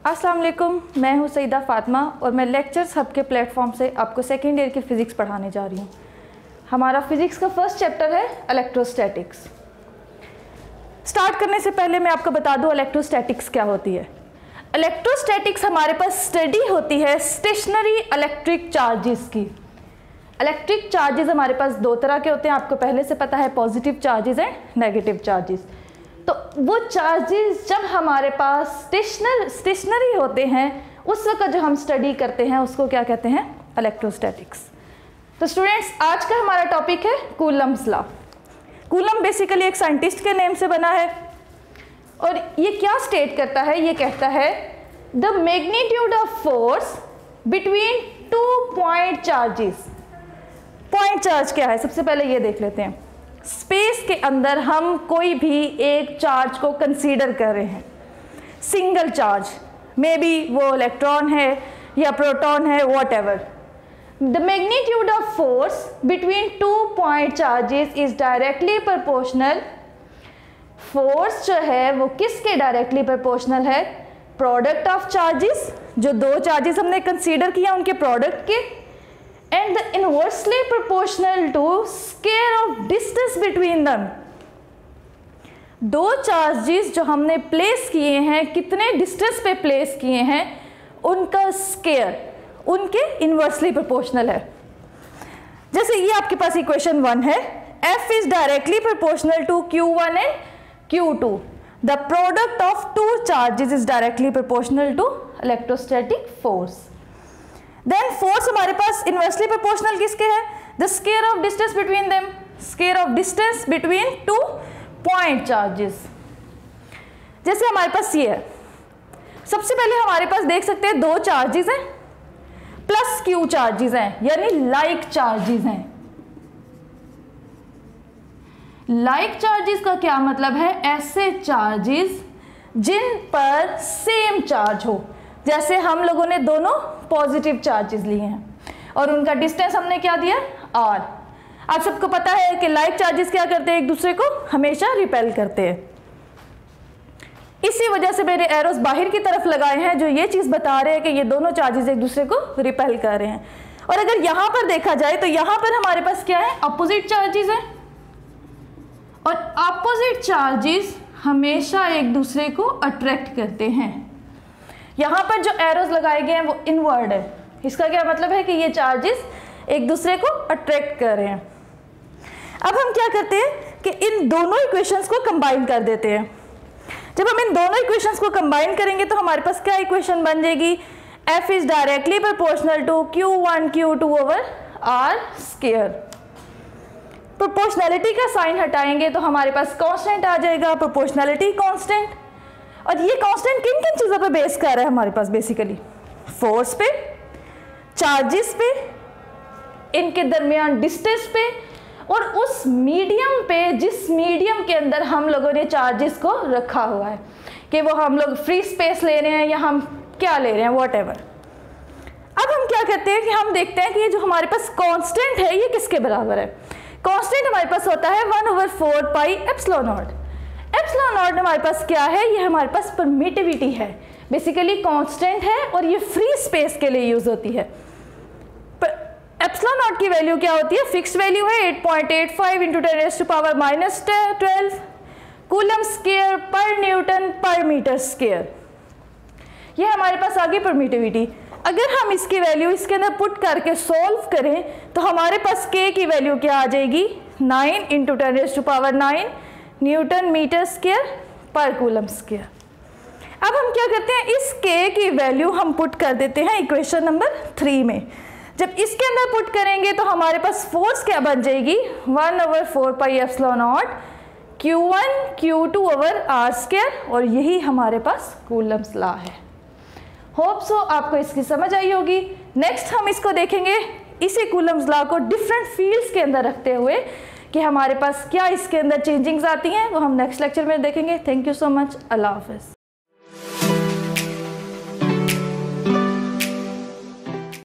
अस्सलाम वालेकुम, मैं हूँ सईदा फ़ातिमा और मैं लेक्चर्स हब के प्लेटफॉर्म से आपको सेकेंड ईयर की फ़िज़िक्स पढ़ाने जा रही हूँ। हमारा फ़िज़िक्स का फर्स्ट चैप्टर है इलेक्ट्रोस्टैटिक्स। स्टार्ट करने से पहले मैं आपको बता दूँ इलेक्ट्रोस्टैटिक्स क्या होती है। इलेक्ट्रोस्टैटिक्स हमारे पास स्टडी होती है स्टेशनरी इलेक्ट्रिक चार्जेस की। इलेक्ट्रिक चार्जेस हमारे पास दो तरह के होते हैं, आपको पहले से पता है, positive charges and negative charges. तो वो चार्जेस जब हमारे पास स्टेशनरी होते हैं उस वक्त जो हम स्टडी करते हैं उसको क्या कहते हैं, इलेक्ट्रोस्टैटिक्स। तो स्टूडेंट्स, आज का हमारा टॉपिक है कूलम्स लॉ। कूलम बेसिकली एक साइंटिस्ट के नेम से बना है और ये क्या स्टेट करता है, ये कहता है the magnitude of force between two point charges. Point charge क्या है, सबसे पहले ये देख लेते हैं। स्पेस के अंदर हम कोई भी एक चार्ज को कंसीडर कर रहे हैं, सिंगल चार्ज, मे बी वो इलेक्ट्रॉन है या प्रोटॉन है, what ever. The magnitude of force between two point charges is directly proportional. Force जो है वो किसके डायरेक्टली प्रोपोर्शनल है, प्रोडक्ट ऑफ चार्जेस, जो दो चार्जेस हमने कंसीडर किया उनके प्रोडक्ट के, and the inversely proportional to square of distance between them। दो चार्जेस जो हमने प्लेस किए हैं, कितने डिस्टेंस पे प्लेस किए हैं, उनका स्क्वायर उनके इन्वर्सली प्रोपोर्शनल है। जैसे ये आपके पास इक्वेशन 1 है, F is directly proportional to Q1 and Q2। The product of two charges is directly proportional to electrostatic force। Then force हमारे पास इन्वर्सली प्रोपोर्शनल किसके है, the square of distance between them, square of distance between two point charges. जैसे हमारे पास ये है, सबसे पहले हमारे पास देख सकते हैं दो चार्जेस हैं प्लस क्यू चार्जेस हैं, यानी लाइक चार्जेस हैं। लाइक चार्जेस का क्या मतलब है, ऐसे चार्जेस जिन पर सेम चार्ज हो। जैसे हम लोगों ने दोनों पॉजिटिव चार्जेस लिए हैं और उनका डिस्टेंस हमने क्या दिया, r। आप सबको पता है कि लाइक चार्जेस क्या करते हैं, एक दूसरे को हमेशा रिपेल करते हैं। इसी वजह से मेरे एरोस बाहर की तरफ लगाए हैं जो ये चीज़ बता रहे हैं कि ये दोनों चार्जेस एक दूसरे को रिपेल कर रहे हैं। और अगर यहाँ पर देखा जाए तो यहाँ पर हमारे पास क्या है, अपोजिट चार्जेस है और अपोजिट चार्जेस हमेशा एक दूसरे को अट्रैक्ट करते हैं। यहाँ पर जो एरोज लगाए गए हैं वो इनवर्ड है, इसका क्या मतलब है कि ये चार्जेस एक दूसरे को अट्रैक्ट कर रहे हैं। अब हम क्या करते हैं कि इन दोनों इक्वेशंस को कंबाइन कर देते हैं। जब हम इन दोनों इक्वेशंस को कंबाइन करेंगे तो हमारे पास क्या इक्वेशन बन जाएगी, F is directly proportional to Q1 Q2 over R square. Proportionality का साइन हटाएंगे तो हमारे पास कांस्टेंट आ जाएगा, प्रोपोर्शनैलिटी कांस्टेंट। और ये कांस्टेंट किन किन चीज़ों पे बेस कर रहा है हमारे पास, बेसिकली फोर्स पे, चार्जेस पे, इनके दरमियान डिस्टेंस पे और उस मीडियम पे जिस मीडियम के अंदर हम लोगों ने चार्जेस को रखा हुआ है, कि वो हम लोग फ्री स्पेस ले रहे हैं या हम क्या ले रहे हैं, वॉट एवर। अब हम क्या करते हैं कि हम देखते हैं कि ये जो हमारे पास कांस्टेंट है ये किसके बराबर है। कांस्टेंट हमारे पास होता है 1/4 pi epsilon not. Epsilon not हमारे पास क्या है, ये हमारे पास परमिटिविटी है, बेसिकली कांस्टेंट है और ये फ्री स्पेस के लिए यूज होती है। एप्सिलॉन नॉट की वैल्यू क्या होती है, फिक्स वैल्यू है 8.85 × 10⁻⁻12 कूलम स्क्वायर पर न्यूटन पर मीटर स्क्वायर। ये हमारे पास आ गई परमिटिविटी। अगर हम इसकी वैल्यू इसके अंदर पुट करके सॉल्व करें तो हमारे पास k की वैल्यू क्या आ जाएगी, 9 × 10⁻9 न्यूटन मीटर स्क्वायर पर कूलम स्क्वायर। अब हम क्या करते हैं, इस k की वैल्यू हम पुट कर देते हैं इक्वेशन नंबर 3 में। जब इसके अंदर पुट करेंगे तो हमारे पास फोर्स क्या बन जाएगी, 1/4 pi epsilon not Q1 Q2 over R square, और यही हमारे पास कूलम्स लॉ है। होप सो आपको इसकी समझ आई होगी। नेक्स्ट हम इसको देखेंगे, इसी कूलम्स लॉ को डिफरेंट फील्ड्स के अंदर रखते हुए कि हमारे पास क्या इसके अंदर चेंजिंग्स आती हैं, वो हम नेक्स्ट लेक्चर में देखेंगे। थैंक यू सो मच, अल्लाह हाफिज़।